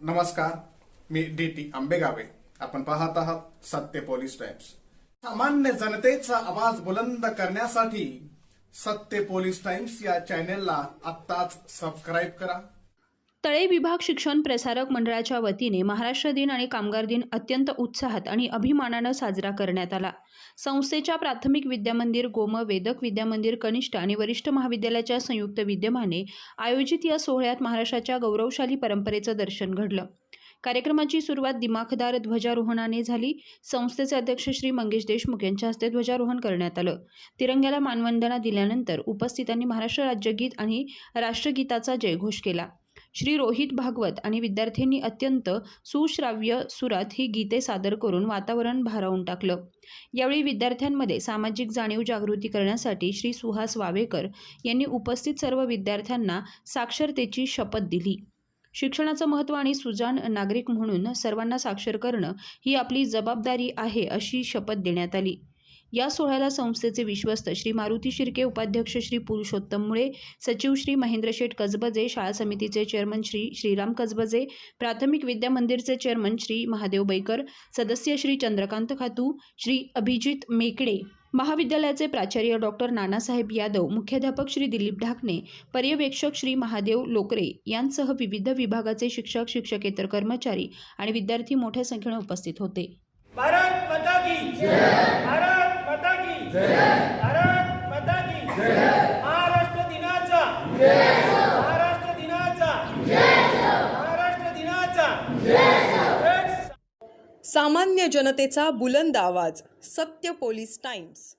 नमस्कार, मी DT आंबेगावे. आपण पाहत आहात सत्य पोलीस टाइम्स. सामान्य जनतेचा आवाज बुलंद करण्यासाठी सत्य पोलीस टाइम्स या चॅनेलला आत्ताच सबस्क्राईब करा. तळे विभाग शिक्षण प्रसारक मंडळाच्या वतीने महाराष्ट्र दिन आणि कामगार दिन अत्यंत उत्साहात आणि अभिमानानं साजरा करण्यात आला. संस्थेच्या प्राथमिक विद्यामंदिर, गोम वेदक विद्यामंदिर कनिष्ठ आणि वरिष्ठ महाविद्यालयाच्या संयुक्त विद्यमाने आयोजित या सोहळ्यात महाराष्ट्राच्या गौरवशाली परंपरेचं दर्शन घडलं. कार्यक्रमाची सुरुवात दिमाखदार ध्वजारोहणाने झाली. संस्थेचे अध्यक्ष श्री मंगेश देशमुख यांच्या हस्ते ध्वजारोहण करण्यात आलं. तिरंग्याला मानवंदना दिल्यानंतर उपस्थितांनी महाराष्ट्र राज्यगीत आणि राष्ट्रगीताचा जयघोष केला. श्री रोहित भागवत आणि विद्यार्थ्यांनी अत्यंत सुश्राव्य सुरात ही गीते सादर करून वातावरण भारावून टाकलं. यावेळी विद्यार्थ्यांमध्ये सामाजिक जाणीव जागृती करण्यासाठी श्री सुहास वावेकर यांनी उपस्थित सर्व विद्यार्थ्यांना साक्षरतेची शपथ दिली. शिक्षणाचं महत्त्व आणि सुजाण नागरिक म्हणून सर्वांना साक्षर करणं ही आपली जबाबदारी आहे अशी शपथ देण्यात आली. या सोहळ्याला संस्थेचे विश्वस्त श्री मारुती शिर्के, उपाध्यक्ष श्री पुरुषोत्तम मुळे, सचिव श्री महेंद्र शेठ कसबजे, शाळा समितीचे चेअरमन श्री श्रीराम कसबजे, प्राथमिक विद्या मंदिरचे चेअरमन श्री महादेव बैकर, सदस्य श्री चंद्रकांत खातू, श्री अभिजित मेकडे, महाविद्यालयाचे प्राचार्य डॉक्टर नानासाहेब यादव, मुख्याध्यापक श्री दिलीप ढाकणे, पर्यवेक्षक श्री महादेव लोकरे यांसह विविध विभागाचे शिक्षक, शिक्षकेतर कर्मचारी आणि विद्यार्थी मोठ्या संख्येने उपस्थित होते. भारत माता की जय. भारत माता की जय. भारत माता की जय. महाराष्ट्र दिनाचा जय. महाराष्ट्र दिनाचा जय. महाराष्ट्र दिनाचा जय. सामान्य जनतेचा बुलंद आवाज. सत्य पोलीस टाइम्स.